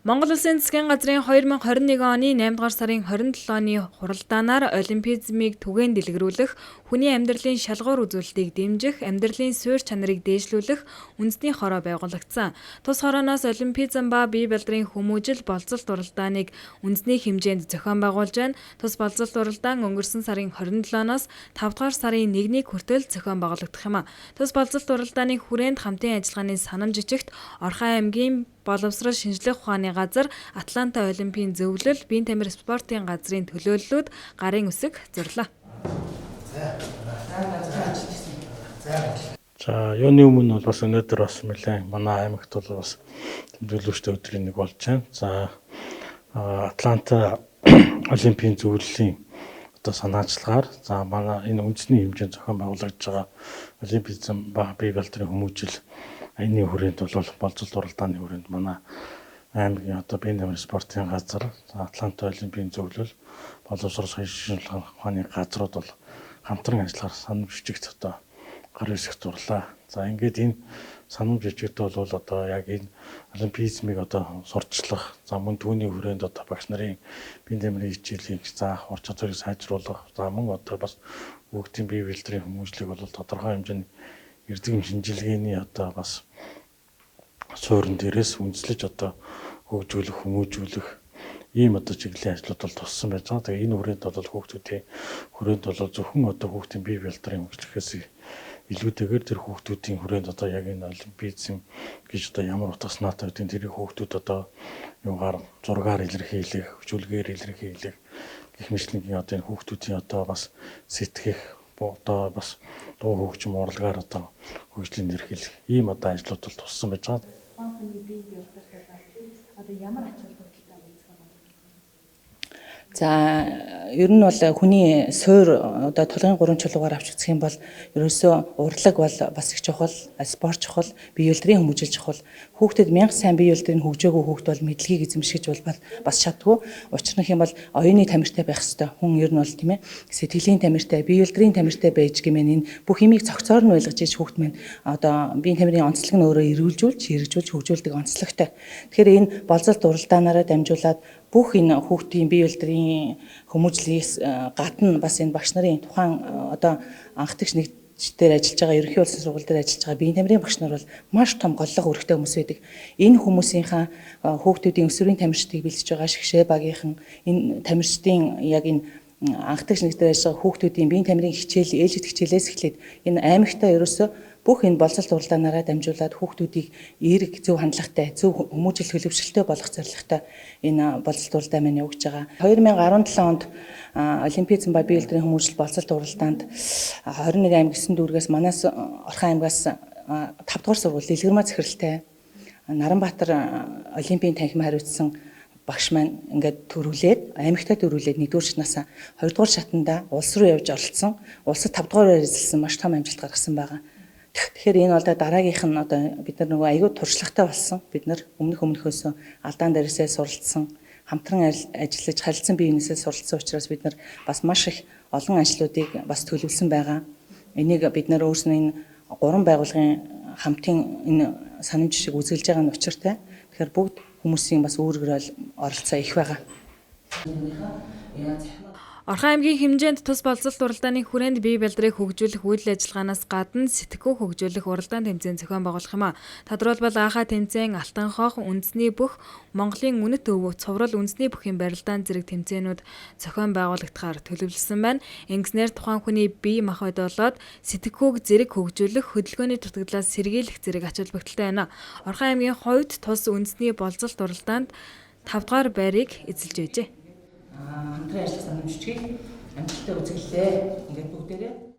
Монгол Улсын засгийн газрын 2021 оны 8 дугаар сарын 27-ны хуралдаанаар олимпизмыг түгээн дэлгэрүүлэх, хүний амьдралын шалгуур үзүүлэлтийг дэмжих, амьдралын суурь чанарыг дээшлүүлэх үндэсний хороо байгуулагдсан. Тус хорооноос олимпизм ба бие балдрын хүмүүжил болцолт уралдааныг үндэсний хэмжээнд зохион байгуулж байна. Тус болцолт уралдаан өнгөрсөн сарын 27-ноос 5 дугаар сарын 1-ний хүртэл зохион байгуулагдах юм. Тус болцолт уралдааны хүрээнд хамтын ажиллагааны санамж жижигт Орхон аймгийн боловсрол шинжлэх ухааны газар, Атланта олимпийн зөвлөл, биеийн тамир спортын газрын төлөөллүүд гарын үсэг зурлаа. За юуны өмнө бол бас өнөөдөр бас нэлээд манай аймагт бол бас төлөөлөгчтэй өдрийн нэг болж байна. За Атланта олимпийн зөвлөлийн одоо санаачлагаар за манай энэ үндэсний хэмжээнд зохион байгуулагдж байгаа олимпизм ба бие балдрын хүмүүжил энэний хүрээнд бол болцолт уралдааны хүрээнд манай аймгийн одоо биеийн тамир спортын газар, Атланта олимпийн зөвлөл, боловсрол шинжлэх ухааны газрууд бол хамтран ажиллахаар санамж жижигт одоо гар үсгт дурлаа. За ингээд энэ санамж жижигт бол одоо яг энэ олимпизмыг одоо сурчлах, за мөн түүний хүрээнд одоо багш нарын биеийн тамирын хичээлийг заах, ур чадварыг сайжруулах, за мөн одоо бас хүүхдийн бие балдрын хүмүүжлийг бол тодорхой хэмжээний эрдэм шинжилгээний одоо бас суурин дээрээс үндэслэж одоо хөгжүүлэх, хүмүүжүүлэх ийм одоо чиглэлийн ажлууд бол туссан байж байгаа. Тэгээ энэ хүрээнд бол хүүхдүүдийн хүрээнд бол зөвхөн одоо хүүхдийн бие балдрын хөгжлөхөөс илүүтэйгээр тэр хүүхдүүдийн хүрээнд одоо яг энэ олимпизм гэж одоо ямар утга санаатай байдгийг тэрийг хүүхдүүд одоо юугаар зургаар илэрхийлэх, хөгжүүлгээр илэрхийлэх гэх мэтлэн одоо энэ хүүхдүүдийн одоо бас сэтгэх одоо бас дуу хөгжим урлагаар одоо хөгжлийн нэрхэлэх ийм одоо ажлууд бол туссан байж байгаа. Одоо ямар ач холбогдолтой үзэх юм бэ? За ер нь бол хүний суурь одоо толгойн 3 чулуугаар авч үзэх юм бол ерөөсөө урлаг бол бас их чухал, спорт чухал, бие балдрын хүмүүжил чухал. Хүүхдэд мянга сайн бие балдрын хөгжөөгөө хүүхд бол мэдлэгийг эзэмшиж бол бас чаддгүй. Учир нь юм бол оюуны тамиртай байх ёстой. Хүн ер нь бол тийм ээ сэтгэлийн тамиртай, бие балдрын тамиртай байж гэмээр энэ бүх юмыг цогцоор нь ойлгож иж хүүхд минь одоо биеийн тамирын онцлог нь өөрөө эргүүлжүүлж, хэрэгжүүлж хөгжүүлдэг онцлогтой. Тэгэхээр энэ болцолт уралдаанаараа дамжуулаад бүх энэ хүүхдийн бие балдрын хүмүүжлээс гадна бас энэ багш нарын тухайн одоо анхдагч нэгжээр ажиллаж байгаа ерөнхий улсын сургууль дээр ажиллаж байгаа биеийн тамирын багш нар бол маш том голлого өргөтэй хүмүүс байдаг. Энэ хүмүүсийнхаа хүүхдүүдийн өсвөрийн тамирчдыг бэлдэж байгаа шгшээ багийнхан энэ тамирчдын яг энэ анхдагч нэгжээр ажиллаж байгаа хүүхдүүдийн биеийн тамирын хичээл, ээлжид хичээлээс эхлээд энэ аймагтаа ерөөсөө бүх энэ болцолт уралдаанаараа дамжуулаад хүүхдүүдийг эерэг зөв хандлагатай, зөв хүмүүжил төлөвшөлттэй болгох зорилготой энэ болцолт уралдаан маань явагдаж байгаа. 2017 онд олимпизм ба бие балдрын хүмүүжил болцолт уралдаанд 21 аймаг 9 дүүргээс манаас Орхон аймгаас 5 дугаар сургууль дэлгэрмаа захиралтай Наранбаатар олимпийн танхим хариуцсан багш маань ингээд төрүүлээд аймагтаа төрүүлээд 1-р шатнаас 2-р шатанда улс руу явж оролцсон. Улсад 5 дугаараар эзэлсэн маш том амжилт гаргасан байгаа. Тэгэхээр энэ бол дараагийнх нь одоо бид нар нөгөө аюул туршлагатай болсон. Бид нар өмнөхөөсөө алдаан дээрээсээ суралцсан, хамтран ажиллаж харилцан бие биенээсээ суралцсан учраас бид нар бас маш их олон ажлуудыг бас төлөвлөсөн байгаа. Энийг бид нар өөрснөө энэ 3 байгууллагын хамтын энэ санамж шиг үзүүлж байгаа нь учиртай. Тэгэхээр бүгд хүмүүсийн бас үүргээр оролцоо их байгаа. Орхон аймгийн хэмжээнд тус болцолт уралдааны хүрээнд бие балдрыг хөгжүүлэх үйл ажиллагаанаас гадна сэтгэхүй хөгжүүлэх уралдаан тэмцээн зохион байгуулах юм а. Тодорхойлбол анхаа тэмцээн, алтан хоох, үндэсний бүх, Монголын үнэт өвөө, цуврал үндэсний бүхийн барилдаан зэрэг тэмцээнүүд зохион байгуулагдахаар төлөвлөсөн байна. Ингэснээр тухайн хүний бие махбод болоод сэтгэхүйг зэрэг хөгжүүлэх, хөдөлгөөний дутагдлаас сэргийлэх зэрэг ач холбогдолтой байна. Орхон аймгийн хувьд тус үндэсний болцолт уралдаанд 5 дугаар байрыг эзэлж байжээ. Хамтран ажиллах санамжчгийг амжилттай үзүүлээ. Ингээд бүгдээрээ